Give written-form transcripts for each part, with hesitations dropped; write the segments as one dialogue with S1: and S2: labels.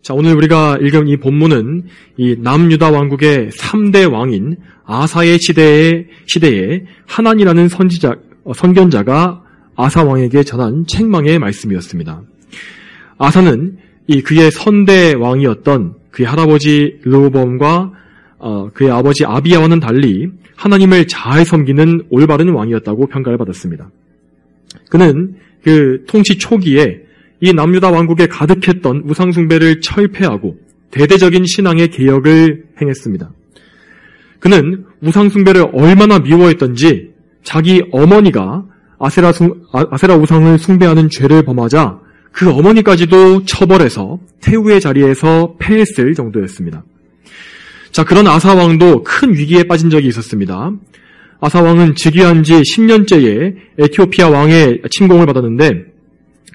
S1: 자, 오늘 우리가 읽은 이 본문은 이 남유다 왕국의 3대 왕인 아사의 시대에 하난이라는 선견자가 아사 왕에게 전한 책망의 말씀이었습니다. 아사는 그의 선대 왕이었던 그의 할아버지 르호보암과 그의 아버지 아비야와는 달리 하나님을 잘 섬기는 올바른 왕이었다고 평가를 받았습니다. 그는 그 통치 초기에 이 남유다 왕국에 가득했던 우상숭배를 철폐하고 대대적인 신앙의 개혁을 행했습니다. 그는 우상숭배를 얼마나 미워했던지 자기 어머니가 아세라 우상을 숭배하는 죄를 범하자 그 어머니까지도 처벌해서 태우의 자리에서 패했을 정도였습니다. 자, 그런 아사 왕도 큰 위기에 빠진 적이 있었습니다. 아사 왕은 즉위한 지 10년째에 에티오피아 왕의 침공을 받았는데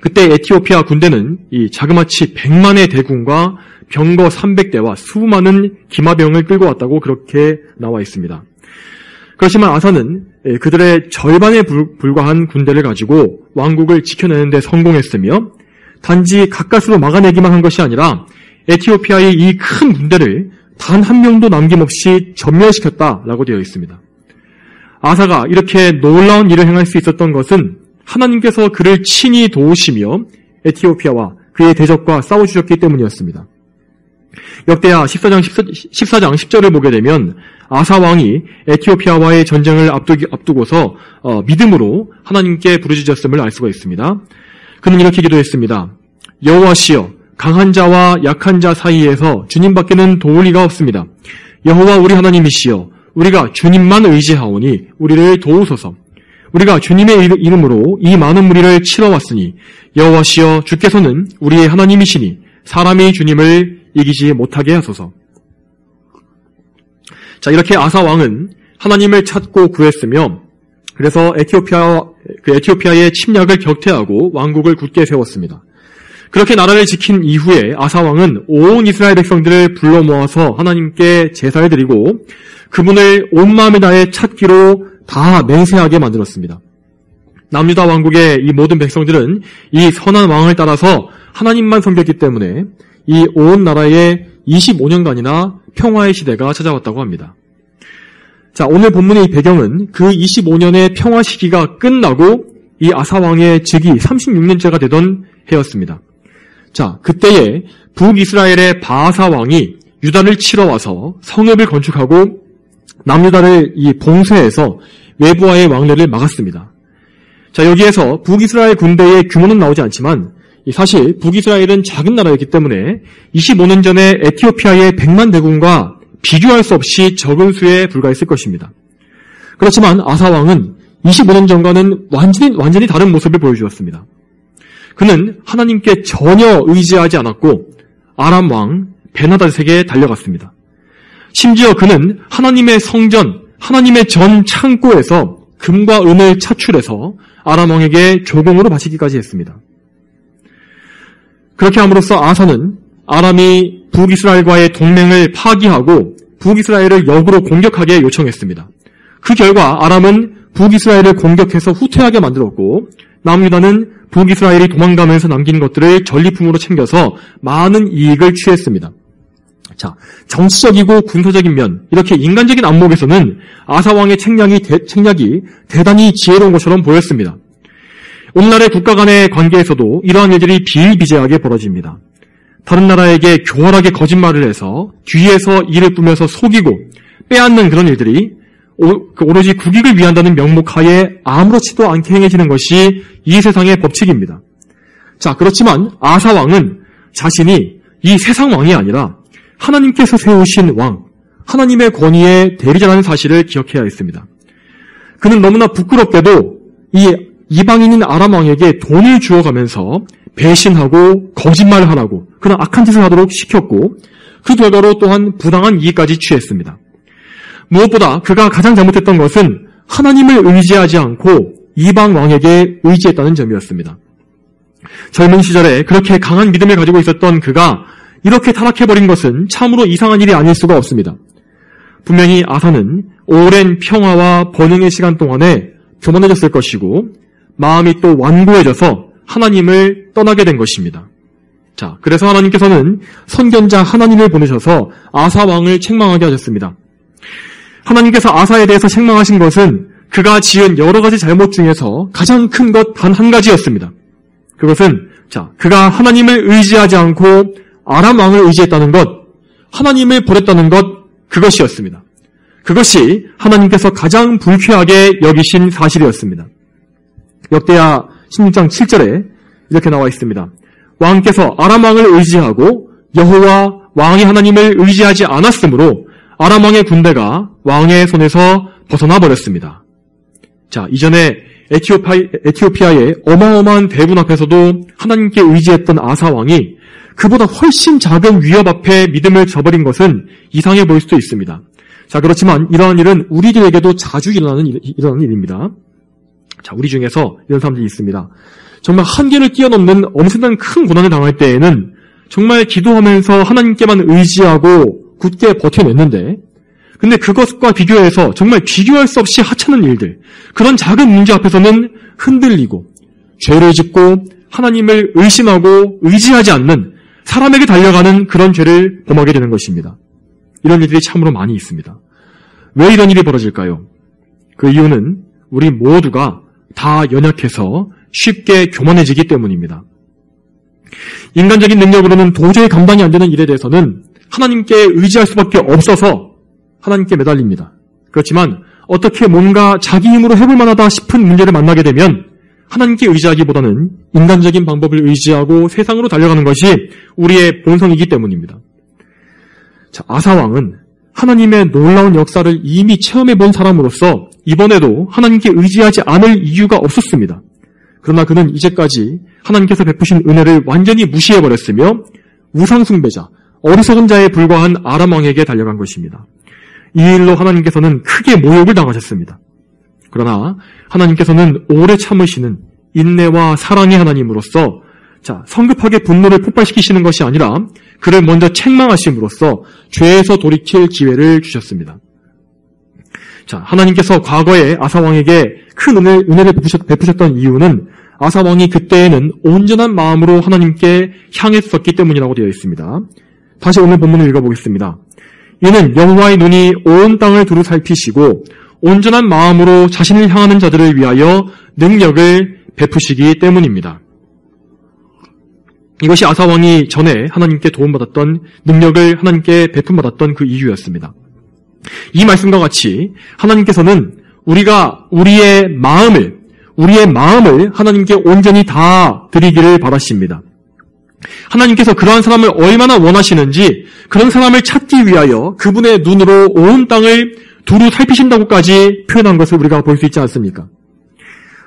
S1: 그때 에티오피아 군대는 이 자그마치 100만의 대군과 병거 300대와 수많은 기마병을 끌고 왔다고 그렇게 나와 있습니다. 그렇지만 아사는 그들의 절반에 불과한 군대를 가지고 왕국을 지켜내는 데 성공했으며 단지 가까스로 막아내기만 한 것이 아니라 에티오피아의 이 큰 군대를 단 한 명도 남김없이 전멸시켰다라고 되어 있습니다. 아사가 이렇게 놀라운 일을 행할 수 있었던 것은 하나님께서 그를 친히 도우시며 에티오피아와 그의 대적과 싸워주셨기 때문이었습니다. 역대하 14장 10절을 보게 되면 아사 왕이 에티오피아와의 전쟁을 앞두고서 믿음으로 하나님께 부르짖었음을 알 수가 있습니다. 그는 이렇게 기도했습니다. 여호와시여, 강한 자와 약한 자 사이에서 주님밖에는 도울 리가 없습니다. 여호와 우리 하나님이시여, 우리가 주님만 의지하오니 우리를 도우소서. 우리가 주님의 이름으로 이 많은 무리를 치러왔으니 여호와시여, 주께서는 우리의 하나님이시니 사람이 주님을 이기지 못하게 하소서. 자, 이렇게 아사 왕은 하나님을 찾고 구했으며 그래서 에티오피아의 침략을 격퇴하고 왕국을 굳게 세웠습니다. 그렇게 나라를 지킨 이후에 아사 왕은 온 이스라엘 백성들을 불러 모아서 하나님께 제사를 드리고 그분을 온 마음에 다해 찾기로 다 맹세하게 만들었습니다. 남유다 왕국의 이 모든 백성들은 이 선한 왕을 따라서 하나님만 섬겼기 때문에 이 온 나라에 25년간이나 평화의 시대가 찾아왔다고 합니다. 자, 오늘 본문의 배경은 그 25년의 평화 시기가 끝나고 이 아사 왕의 즉위 36년째가 되던 해였습니다. 자, 그때에 북이스라엘의 바아사 왕이 유다를 치러 와서 성읍을 건축하고 남유다를 봉쇄해서 외부와의 왕래를 막았습니다. 자, 여기에서 북이스라엘 군대의 규모는 나오지 않지만 사실 북이스라엘은 작은 나라였기 때문에 25년 전에 에티오피아의 100만 대군과 비교할 수 없이 적은 수에 불과했을 것입니다. 그렇지만 아사 왕은 25년 전과는 완전히 다른 모습을 보여주었습니다. 그는 하나님께 전혀 의지하지 않았고 아람 왕 베나닷에게 달려갔습니다. 심지어 그는 하나님의 성전, 하나님의 전 창고에서 금과 은을 차출해서 아람 왕에게 조공으로 바치기까지 했습니다. 그렇게 함으로써 아사는 아람이 북이스라엘과의 동맹을 파기하고 북이스라엘을 역으로 공격하게 요청했습니다. 그 결과 아람은 북이스라엘을 공격해서 후퇴하게 만들었고 남유다는 북이스라엘이 도망가면서 남긴 것들을 전리품으로 챙겨서 많은 이익을 취했습니다. 자, 정치적이고 군사적인 면, 이렇게 인간적인 안목에서는 아사 왕의 책략이 대단히 지혜로운 것처럼 보였습니다. 오늘날의 국가 간의 관계에서도 이러한 일들이 비일비재하게 벌어집니다. 다른 나라에게 교활하게 거짓말을 해서 뒤에서 일을 꾸며서 속이고 빼앗는 그런 일들이 오로지 국익을 위한다는 명목하에 아무렇지도 않게 행해지는 것이 이 세상의 법칙입니다. 자, 그렇지만 아사 왕은 자신이 이 세상 왕이 아니라 하나님께서 세우신 왕, 하나님의 권위의 대리자라는 사실을 기억해야 했습니다. 그는 너무나 부끄럽게도 이 이방인인 아람 왕에게 돈을 주어가면서 배신하고 거짓말을 하라고 그런 악한 짓을 하도록 시켰고 그 결과로 또한 부당한 이익까지 취했습니다. 무엇보다 그가 가장 잘못했던 것은 하나님을 의지하지 않고 이방 왕에게 의지했다는 점이었습니다. 젊은 시절에 그렇게 강한 믿음을 가지고 있었던 그가 이렇게 타락해버린 것은 참으로 이상한 일이 아닐 수가 없습니다. 분명히 아사는 오랜 평화와 번영의 시간 동안에 교만해졌을 것이고 마음이 또 완고해져서 하나님을 떠나게 된 것입니다. 자, 그래서 하나님께서는 선견자 하나님을 보내셔서 아사 왕을 책망하게 하셨습니다. 하나님께서 아사에 대해서 책망하신 것은 그가 지은 여러 가지 잘못 중에서 가장 큰 것 단 한 가지였습니다. 그것은 그가 하나님을 의지하지 않고 아람 왕을 의지했다는 것, 하나님을 버렸다는 것, 그것이었습니다. 그것이 하나님께서 가장 불쾌하게 여기신 사실이었습니다. 역대하 16장 7절에 이렇게 나와 있습니다. 왕께서 아람 왕을 의지하고 여호와 왕의 하나님을 의지하지 않았으므로 아람 왕의 군대가 왕의 손에서 벗어나 버렸습니다. 자, 이전에 에티오피아의 어마어마한 대군 앞에서도 하나님께 의지했던 아사 왕이 그보다 훨씬 작은 위협 앞에 믿음을 저버린 것은 이상해 보일 수도 있습니다. 자, 그렇지만 이러한 일은 우리들에게도 자주 일어나는 일입니다. 자, 우리 중에서 이런 사람들이 있습니다. 정말 한계를 뛰어넘는 엄청난 큰 고난을 당할 때에는 정말 기도하면서 하나님께만 의지하고 굳게 버텨냈는데, 근데 그것과 비교해서 정말 비교할 수 없이 하찮은 일들, 그런 작은 문제 앞에서는 흔들리고 죄를 짓고 하나님을 의심하고 의지하지 않는 사람에게 달려가는 그런 죄를 범하게 되는 것입니다. 이런 일들이 참으로 많이 있습니다. 왜 이런 일이 벌어질까요? 그 이유는 우리 모두가 다 연약해서 쉽게 교만해지기 때문입니다. 인간적인 능력으로는 도저히 감당이 안 되는 일에 대해서는 하나님께 의지할 수밖에 없어서 하나님께 매달립니다. 그렇지만 어떻게 뭔가 자기 힘으로 해볼 만하다 싶은 문제를 만나게 되면 하나님께 의지하기보다는 인간적인 방법을 의지하고 세상으로 달려가는 것이 우리의 본성이기 때문입니다. 자, 아사 왕은 하나님의 놀라운 역사를 이미 체험해 본 사람으로서 이번에도 하나님께 의지하지 않을 이유가 없었습니다. 그러나 그는 이제까지 하나님께서 베푸신 은혜를 완전히 무시해버렸으며 우상숭배자, 어리석은 자에 불과한 아람 왕에게 달려간 것입니다. 이 일로 하나님께서는 크게 모욕을 당하셨습니다. 그러나 하나님께서는 오래 참으시는 인내와 사랑의 하나님으로서 성급하게 분노를 폭발시키시는 것이 아니라 그를 먼저 책망하심으로써 죄에서 돌이킬 기회를 주셨습니다. 자, 하나님께서 과거에 아사 왕에게 큰 은혜를 베푸셨던 이유는 아사 왕이 그때에는 온전한 마음으로 하나님께 향했었기 때문이라고 되어 있습니다. 다시 오늘 본문을 읽어보겠습니다. 이는 여호와의 눈이 온 땅을 두루 살피시고 온전한 마음으로 자신을 향하는 자들을 위하여 능력을 베푸시기 때문입니다. 이것이 아사 왕이 전에 하나님께 도움받았던 능력을 하나님께 베품받았던 그 이유였습니다. 이 말씀과 같이 하나님께서는 우리가 우리의 마음을 하나님께 온전히 다 드리기를 바라십니다. 하나님께서 그러한 사람을 얼마나 원하시는지 그런 사람을 찾기 위하여 그분의 눈으로 온 땅을 두루 살피신다고까지 표현한 것을 우리가 볼 수 있지 않습니까?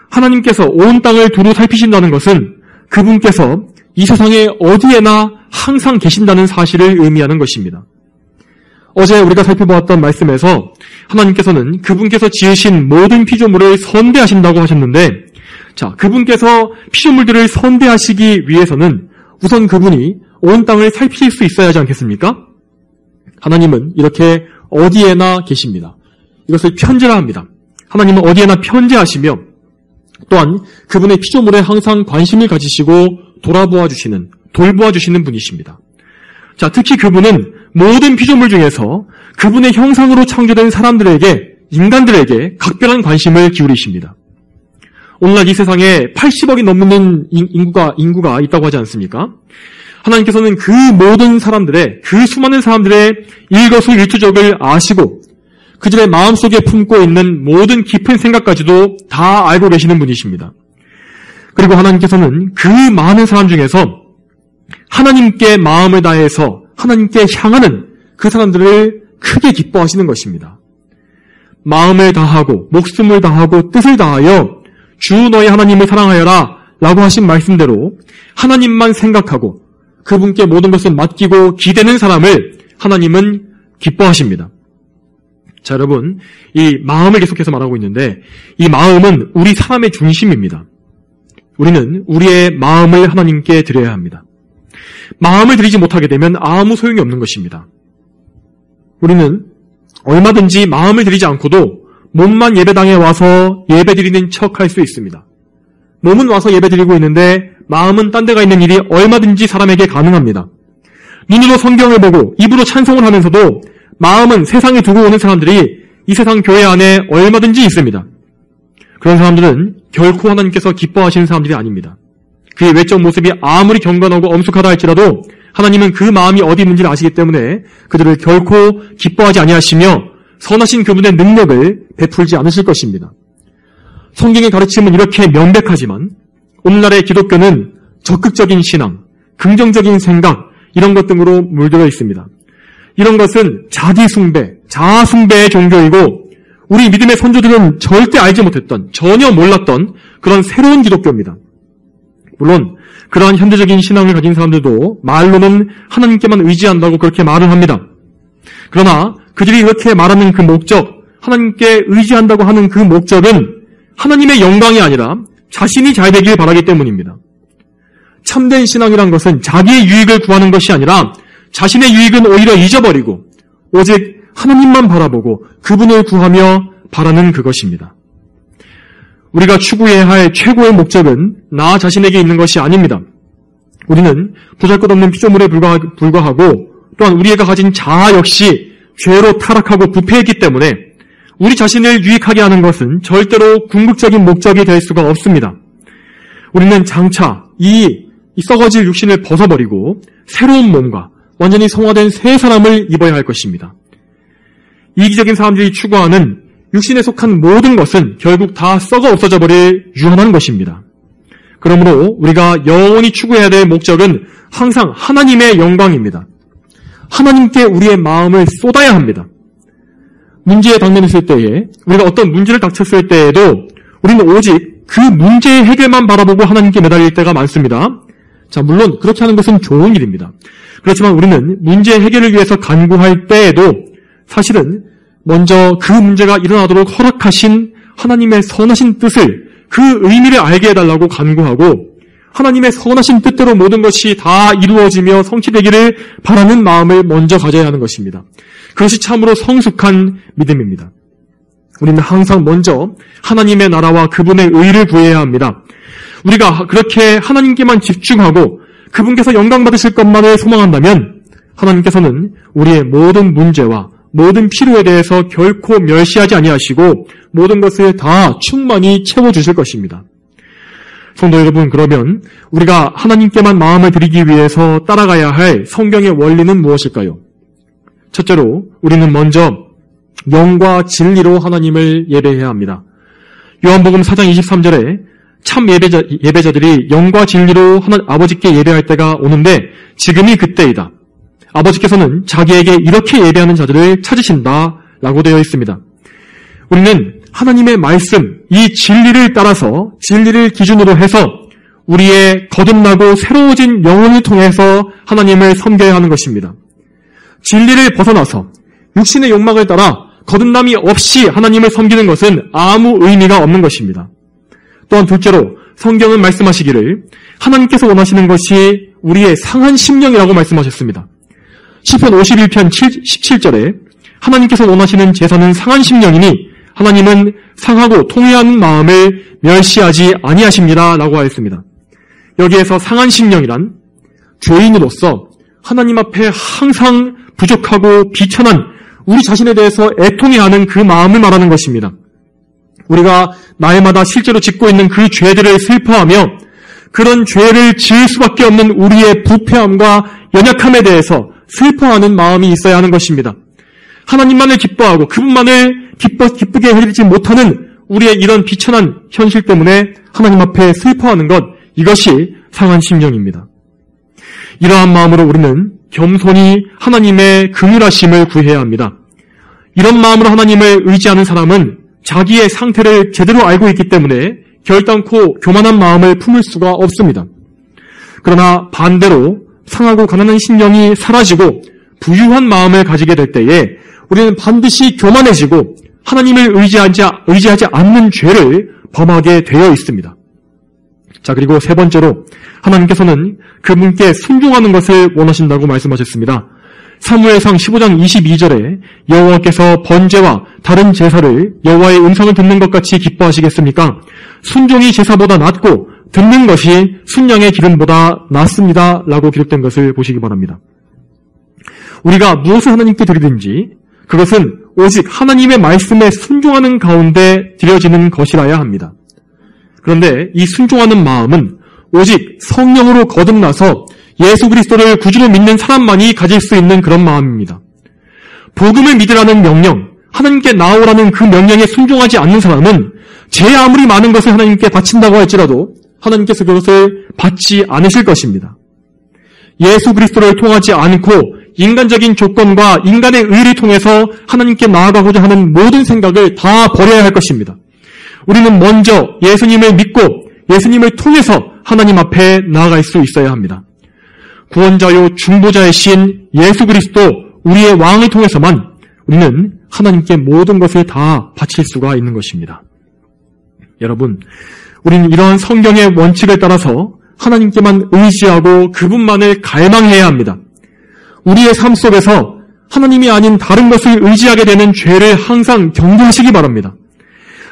S1: 하나님께서 온 땅을 두루 살피신다는 것은 그분께서 이 세상에 어디에나 항상 계신다는 사실을 의미하는 것입니다. 어제 우리가 살펴보았던 말씀에서 하나님께서는 그분께서 지으신 모든 피조물을 선대하신다고 하셨는데, 자, 그분께서 피조물들을 선대하시기 위해서는 우선 그분이 온 땅을 살피실 수 있어야 하지 않겠습니까? 하나님은 이렇게 어디에나 계십니다. 이것을 편재라합니다. 하나님은 어디에나 편재하시며 또한 그분의 피조물에 항상 관심을 가지시고 돌아보아 주시는, 돌보아 주시는 분이십니다. 자, 특히 그분은 모든 피조물 중에서 그분의 형상으로 창조된 사람들에게, 인간들에게 각별한 관심을 기울이십니다. 오늘날 이 세상에 80억이 넘는 인구가 있다고 하지 않습니까? 하나님께서는 그 모든 사람들의, 그 수많은 사람들의 일거수일투족을 아시고 그들의 마음속에 품고 있는 모든 깊은 생각까지도 다 알고 계시는 분이십니다. 그리고 하나님께서는 그 많은 사람 중에서 하나님께 마음을 다해서 하나님께 향하는 그 사람들을 크게 기뻐하시는 것입니다. 마음을 다하고 목숨을 다하고 뜻을 다하여 주 너의 하나님을 사랑하여라 라고 하신 말씀대로 하나님만 생각하고 그분께 모든 것을 맡기고 기대는 사람을 하나님은 기뻐하십니다. 자, 여러분, 이 마음을 계속해서 말하고 있는데 이 마음은 우리 사람의 중심입니다. 우리는 우리의 마음을 하나님께 드려야 합니다. 마음을 드리지 못하게 되면 아무 소용이 없는 것입니다. 우리는 얼마든지 마음을 드리지 않고도 몸만 예배당에 와서 예배드리는 척 할 수 있습니다. 몸은 와서 예배드리고 있는데 마음은 딴 데가 있는 일이 얼마든지 사람에게 가능합니다. 눈으로 성경을 보고 입으로 찬송을 하면서도 마음은 세상에 두고 오는 사람들이 이 세상 교회 안에 얼마든지 있습니다. 그런 사람들은 결코 하나님께서 기뻐하시는 사람들이 아닙니다. 그의 외적 모습이 아무리 경건하고 엄숙하다 할지라도 하나님은 그 마음이 어디 있는지를 아시기 때문에 그들을 결코 기뻐하지 아니하시며 선하신 그분의 능력을 베풀지 않으실 것입니다. 성경의 가르침은 이렇게 명백하지만 오늘날의 기독교는 적극적인 신앙, 긍정적인 생각 이런 것 등으로 물들어 있습니다. 이런 것은 자기 숭배, 자아 숭배의 종교이고 우리 믿음의 선조들은 절대 알지 못했던, 전혀 몰랐던 그런 새로운 기독교입니다. 물론 그러한 현대적인 신앙을 가진 사람들도 말로는 하나님께만 의지한다고 그렇게 말을 합니다. 그러나 그들이 이렇게 말하는 그 목적, 하나님께 의지한다고 하는 그 목적은 하나님의 영광이 아니라 자신이 잘 되길 바라기 때문입니다. 참된 신앙이란 것은 자기의 유익을 구하는 것이 아니라 자신의 유익은 오히려 잊어버리고 오직 하나님만 바라보고 그분을 구하며 바라는 그것입니다. 우리가 추구해야 할 최고의 목적은 나 자신에게 있는 것이 아닙니다. 우리는 보잘것없는 피조물에 불과하고 또한 우리가 가진 자아 역시 죄로 타락하고 부패했기 때문에 우리 자신을 유익하게 하는 것은 절대로 궁극적인 목적이 될 수가 없습니다. 우리는 장차 이 썩어질 육신을 벗어버리고 새로운 몸과 완전히 성화된 새 사람을 입어야 할 것입니다. 이기적인 사람들이 추구하는 육신에 속한 모든 것은 결국 다 썩어 없어져 버릴 유한한 것입니다. 그러므로 우리가 영원히 추구해야 될 목적은 항상 하나님의 영광입니다. 하나님께 우리의 마음을 쏟아야 합니다. 문제에 당면했을 때에 우리가 어떤 문제를 닥쳤을 때에도 우리는 오직 그 문제의 해결만 바라보고 하나님께 매달릴 때가 많습니다. 자, 물론 그렇게 하는 것은 좋은 일입니다. 그렇지만 우리는 문제 해결을 위해서 간구할 때에도 사실은 먼저 그 문제가 일어나도록 허락하신 하나님의 선하신 뜻을, 그 의미를 알게 해달라고 간구하고 하나님의 선하신 뜻대로 모든 것이 다 이루어지며 성취되기를 바라는 마음을 먼저 가져야 하는 것입니다. 그것이 참으로 성숙한 믿음입니다. 우리는 항상 먼저 하나님의 나라와 그분의 의를 구해야 합니다. 우리가 그렇게 하나님께만 집중하고 그분께서 영광 받으실 것만을 소망한다면 하나님께서는 우리의 모든 문제와 모든 필요에 대해서 결코 멸시하지 아니하시고 모든 것을 다 충만히 채워주실 것입니다. 성도 여러분, 그러면 우리가 하나님께만 마음을 드리기 위해서 따라가야 할 성경의 원리는 무엇일까요? 첫째로 우리는 먼저 영과 진리로 하나님을 예배해야 합니다. 요한복음 4장 23절에 참 예배자들이 영과 진리로 아버지께 예배할 때가 오는데 지금이 그때이다. 아버지께서는 자기에게 이렇게 예배하는 자들을 찾으신다 라고 되어 있습니다. 우리는 하나님의 말씀, 이 진리를 따라서 진리를 기준으로 해서 우리의 거듭나고 새로워진 영혼을 통해서 하나님을 섬겨야 하는 것입니다. 진리를 벗어나서 육신의 욕망을 따라 거듭남이 없이 하나님을 섬기는 것은 아무 의미가 없는 것입니다. 또한 둘째로 성경은 말씀하시기를 하나님께서 원하시는 것이 우리의 상한 심령이라고 말씀하셨습니다. 시편 51편 17절에 하나님께서 원하시는 제사는 상한 심령이니 하나님은 상하고 통회하는 마음을 멸시하지 아니하십니다 라고 하였습니다. 여기에서 상한 심령이란 죄인으로서 하나님 앞에 항상 부족하고 비천한 우리 자신에 대해서 애통해하는 그 마음을 말하는 것입니다. 우리가 날마다 실제로 짓고 있는 그 죄들을 슬퍼하며 그런 죄를 지을 수밖에 없는 우리의 부패함과 연약함에 대해서 슬퍼하는 마음이 있어야 하는 것입니다. 하나님만을 기뻐하고 그분만을 기쁘게 해드리지 못하는 우리의 이런 비천한 현실 때문에 하나님 앞에 슬퍼하는 것, 이것이 상한 심령입니다. 이러한 마음으로 우리는 겸손히 하나님의 긍휼하심을 구해야 합니다. 이런 마음으로 하나님을 의지하는 사람은 자기의 상태를 제대로 알고 있기 때문에 결단코 교만한 마음을 품을 수가 없습니다. 그러나 반대로 상하고 가난한 심령이 사라지고 부유한 마음을 가지게 될 때에 우리는 반드시 교만해지고 하나님을 의지하지 않는 죄를 범하게 되어 있습니다. 자, 그리고 세 번째로 하나님께서는 그분께 순종하는 것을 원하신다고 말씀하셨습니다. 사무엘상 15장 22절에 여호와께서 번제와 다른 제사를 여호와의 음성을 듣는 것 같이 기뻐하시겠습니까? 순종이 제사보다 낫고 듣는 것이 순양의 기름보다 낫습니다. 라고 기록된 것을 보시기 바랍니다. 우리가 무엇을 하나님께 드리든지 그것은 오직 하나님의 말씀에 순종하는 가운데 드려지는 것이라야 합니다. 그런데 이 순종하는 마음은 오직 성령으로 거듭나서 예수 그리스도를 구주로 믿는 사람만이 가질 수 있는 그런 마음입니다. 복음을 믿으라는 명령, 하나님께 나오라는 그 명령에 순종하지 않는 사람은 제 아무리 많은 것을 하나님께 바친다고 할지라도 하나님께서 그것을 받지 않으실 것입니다. 예수 그리스도를 통하지 않고 인간적인 조건과 인간의 의를 통해서 하나님께 나아가고자 하는 모든 생각을 다 버려야 할 것입니다. 우리는 먼저 예수님을 믿고 예수님을 통해서 하나님 앞에 나아갈 수 있어야 합니다. 구원자요 중보자이신 예수 그리스도 우리의 왕을 통해서만 우리는 하나님께 모든 것을 다 바칠 수가 있는 것입니다. 여러분, 우리는 이러한 성경의 원칙을 따라서 하나님께만 의지하고 그분만을 갈망해야 합니다. 우리의 삶 속에서 하나님이 아닌 다른 것을 의지하게 되는 죄를 항상 경계하시기 바랍니다.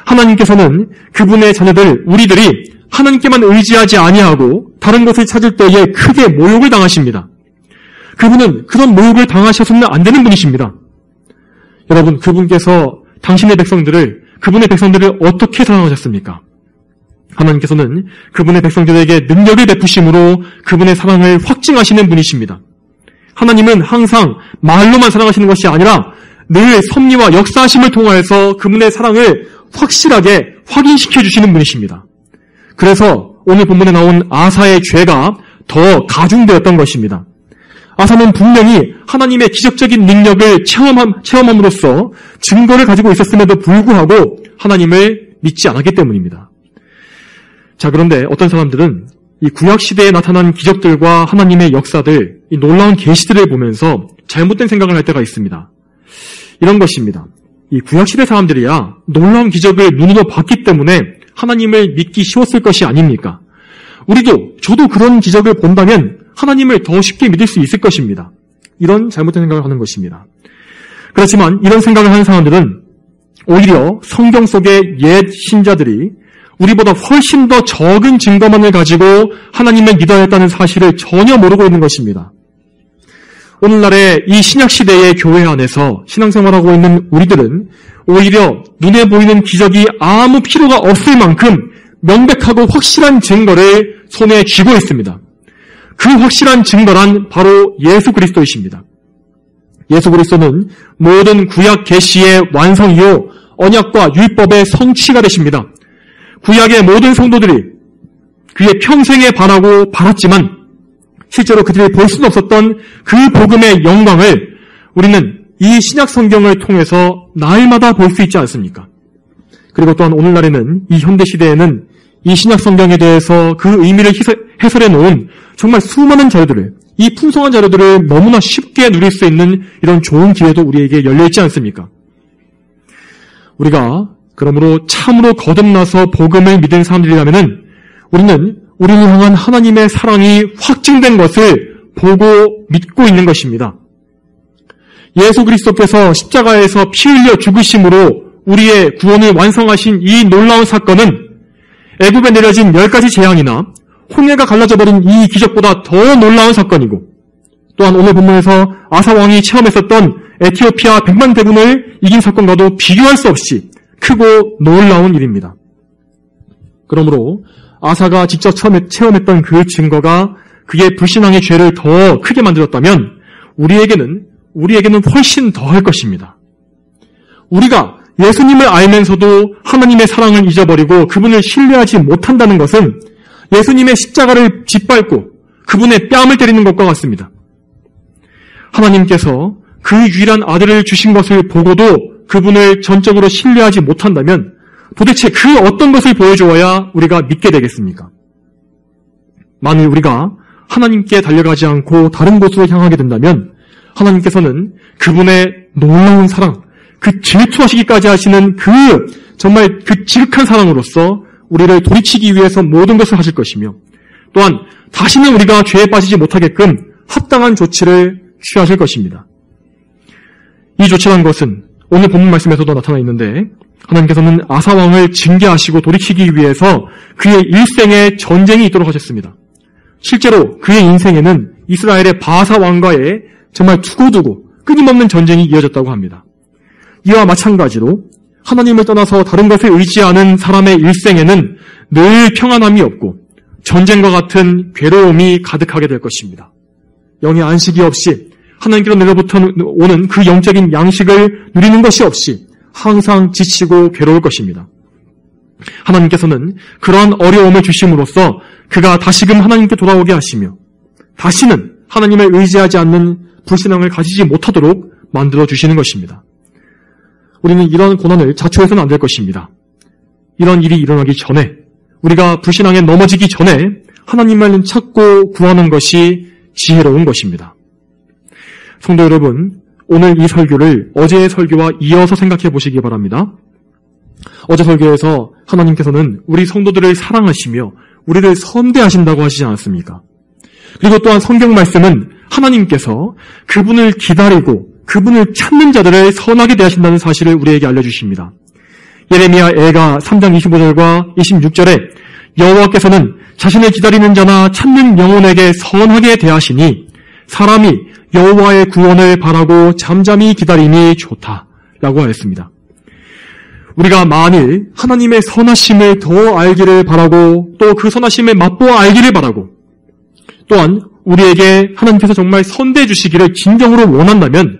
S1: 하나님께서는 그분의 자녀들, 우리들이 하나님께만 의지하지 아니하고 다른 것을 찾을 때에 크게 모욕을 당하십니다. 그분은 그런 모욕을 당하셔서는 안 되는 분이십니다. 여러분, 그분께서 당신의 백성들을, 그분의 백성들을 어떻게 사랑하셨습니까? 하나님께서는 그분의 백성들에게 능력을 베푸심으로 그분의 사랑을 확증하시는 분이십니다. 하나님은 항상 말로만 사랑하시는 것이 아니라 늘 섭리와 역사하심을 통하여서 그분의 사랑을 확실하게 확인시켜 주시는 분이십니다. 그래서 오늘 본문에 나온 아사의 죄가 더 가중되었던 것입니다. 아사는 분명히 하나님의 기적적인 능력을 체험함으로써 증거를 가지고 있었음에도 불구하고 하나님을 믿지 않았기 때문입니다. 자, 그런데 어떤 사람들은 이 구약시대에 나타난 기적들과 하나님의 역사들, 이 놀라운 계시들을 보면서 잘못된 생각을 할 때가 있습니다. 이런 것입니다. 이 구약시대 사람들이야 놀라운 기적을 눈으로 봤기 때문에 하나님을 믿기 쉬웠을 것이 아닙니까? 저도 그런 기적을 본다면 하나님을 더 쉽게 믿을 수 있을 것입니다. 이런 잘못된 생각을 하는 것입니다. 그렇지만 이런 생각을 하는 사람들은 오히려 성경 속의 옛 신자들이 우리보다 훨씬 더 적은 증거만을 가지고 하나님을 믿어야 했다는 사실을 전혀 모르고 있는 것입니다. 오늘날의 이 신약시대의 교회 안에서 신앙생활하고 있는 우리들은 오히려 눈에 보이는 기적이 아무 필요가 없을 만큼 명백하고 확실한 증거를 손에 쥐고 있습니다. 그 확실한 증거란 바로 예수 그리스도이십니다. 예수 그리스도는 모든 구약 계시의 완성이요 언약과 율법의 성취가 되십니다. 구약의 모든 성도들이 그의 평생에 바라고 바랐지만 실제로 그들이 볼 수는 없었던 그 복음의 영광을 우리는 이 신약 성경을 통해서 날마다 볼 수 있지 않습니까? 그리고 또한 오늘날에는 이 현대 시대에는 이 신약 성경에 대해서 그 의미를 해설해 놓은 정말 수많은 자료들을, 이 풍성한 자료들을 너무나 쉽게 누릴 수 있는 이런 좋은 기회도 우리에게 열려 있지 않습니까? 우리가 그러므로 참으로 거듭나서 복음을 믿은 사람들이라면은 우리는 우리를 향한 하나님의 사랑이 확증된 것을 보고 믿고 있는 것입니다. 예수 그리스도께서 십자가에서 피 흘려 죽으심으로 우리의 구원을 완성하신 이 놀라운 사건은 애굽에 내려진 10가지 재앙이나 홍해가 갈라져버린 이 기적보다 더 놀라운 사건이고, 또한 오늘 본문에서 아사 왕이 체험했었던 에티오피아 100만 대군을 이긴 사건과도 비교할 수 없이 크고 놀라운 일입니다. 그러므로 아사가 직접 체험했던 그 증거가 그의 불신앙의 죄를 더 크게 만들었다면 우리에게는 훨씬 더 할 것입니다. 우리가 예수님을 알면서도 하나님의 사랑을 잊어버리고 그분을 신뢰하지 못한다는 것은 예수님의 십자가를 짓밟고 그분의 뺨을 때리는 것과 같습니다. 하나님께서 그 유일한 아들을 주신 것을 보고도 그분을 전적으로 신뢰하지 못한다면 도대체 그 어떤 것을 보여주어야 우리가 믿게 되겠습니까? 만일 우리가 하나님께 달려가지 않고 다른 곳으로 향하게 된다면 하나님께서는 그분의 놀라운 사랑, 그 질투하시기까지 하시는 정말 그 지극한 사랑으로서 우리를 돌이키기 위해서 모든 것을 하실 것이며, 또한 다시는 우리가 죄에 빠지지 못하게끔 합당한 조치를 취하실 것입니다. 이 조치란 것은 오늘 본문 말씀에서도 나타나 있는데 하나님께서는 아사 왕을 징계하시고 돌이키기 위해서 그의 일생에 전쟁이 있도록 하셨습니다. 실제로 그의 인생에는 이스라엘의 바사 왕과의 정말 두고두고 끊임없는 전쟁이 이어졌다고 합니다. 이와 마찬가지로 하나님을 떠나서 다른 것에 의지하는 사람의 일생에는 늘 평안함이 없고 전쟁과 같은 괴로움이 가득하게 될 것입니다. 영의 안식이 없이 하나님께로 내려부터 오는 그 영적인 양식을 누리는 것이 없이 항상 지치고 괴로울 것입니다. 하나님께서는 그러한 어려움을 주심으로써 그가 다시금 하나님께 돌아오게 하시며 다시는 하나님을 의지하지 않는 불신앙을 가지지 못하도록 만들어 주시는 것입니다. 우리는 이런 고난을 자초해서는 안 될 것입니다. 이런 일이 일어나기 전에 우리가 불신앙에 넘어지기 전에 하나님을 찾고 구하는 것이 지혜로운 것입니다. 성도 여러분, 오늘 이 설교를 어제의 설교와 이어서 생각해 보시기 바랍니다. 어제 설교에서 하나님께서는 우리 성도들을 사랑하시며 우리를 선대하신다고 하시지 않았습니까? 그리고 또한 성경 말씀은 하나님께서 그분을 기다리고 그분을 찾는 자들을 선하게 대하신다는 사실을 우리에게 알려주십니다. 예레미야 애가 3장 25절과 26절에 여호와께서는 자신을 기다리는 자나 찾는 영혼에게 선하게 대하시니 사람이 여호와의 구원을 바라고 잠잠히 기다림이 좋다라고 하였습니다. 우리가 만일 하나님의 선하심을 더 알기를 바라고 또 그 선하심을 맛보아 알기를 바라고 또한 우리에게 하나님께서 정말 선대해 주시기를 진정으로 원한다면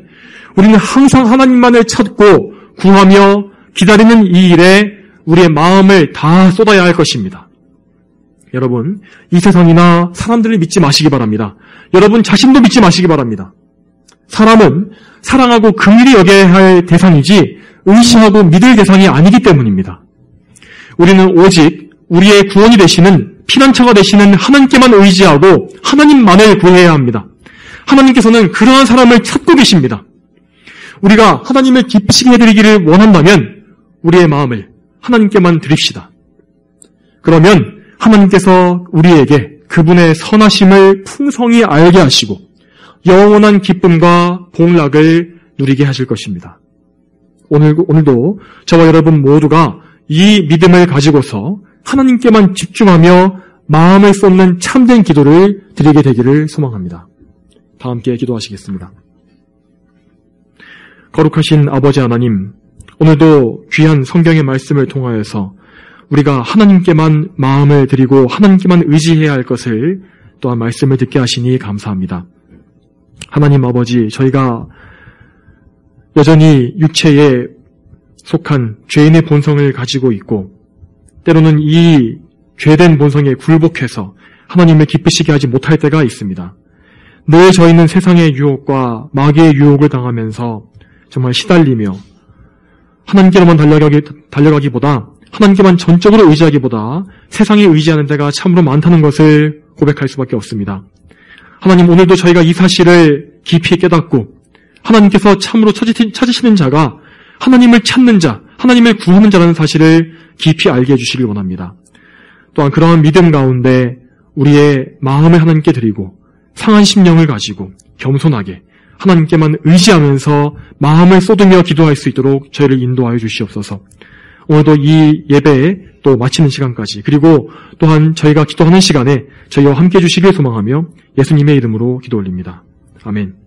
S1: 우리는 항상 하나님만을 찾고 구하며 기다리는 이 일에 우리의 마음을 다 쏟아야 할 것입니다. 여러분, 이 세상이나 사람들을 믿지 마시기 바랍니다. 여러분 자신도 믿지 마시기 바랍니다. 사람은 사랑하고 긍휼히 여겨야 할 대상이지 의심하고 믿을 대상이 아니기 때문입니다. 우리는 오직 우리의 구원이 되시는 피난처가 되시는 하나님께만 의지하고 하나님만을 구해야 합니다. 하나님께서는 그러한 사람을 찾고 계십니다. 우리가 하나님을 기쁘시게 해드리기를 원한다면 우리의 마음을 하나님께만 드립시다. 그러면 하나님께서 우리에게 그분의 선하심을 풍성히 알게 하시고 영원한 기쁨과 복락을 누리게 하실 것입니다. 오늘도 저와 여러분 모두가 이 믿음을 가지고서 하나님께만 집중하며 마음을 쏟는 참된 기도를 드리게 되기를 소망합니다. 다 함께 기도하시겠습니다. 거룩하신 아버지 하나님, 오늘도 귀한 성경의 말씀을 통하여서 우리가 하나님께만 마음을 드리고 하나님께만 의지해야 할 것을 또한 말씀을 듣게 하시니 감사합니다. 하나님 아버지, 저희가 여전히 육체에 속한 죄인의 본성을 가지고 있고 때로는 이 죄된 본성에 굴복해서 하나님을 기쁘시게 하지 못할 때가 있습니다. 늘 저희는 세상의 유혹과 마귀의 유혹을 당하면서 정말 시달리며 하나님께로만 달려가기보다 하나님께만 전적으로 의지하기보다 세상에 의지하는 데가 참으로 많다는 것을 고백할 수밖에 없습니다. 하나님, 오늘도 저희가 이 사실을 깊이 깨닫고 하나님께서 참으로 찾으시는 자가 하나님을 찾는 자, 하나님을 구하는 자라는 사실을 깊이 알게 해주시길 원합니다. 또한 그러한 믿음 가운데 우리의 마음을 하나님께 드리고 상한 심령을 가지고 겸손하게 하나님께만 의지하면서 마음을 쏟으며 기도할 수 있도록 저희를 인도하여 주시옵소서. 오늘도 이 예배에 또 마치는 시간까지 그리고 또한 저희가 기도하는 시간에 저희와 함께 해주시길 소망하며 예수님의 이름으로 기도 올립니다. 아멘.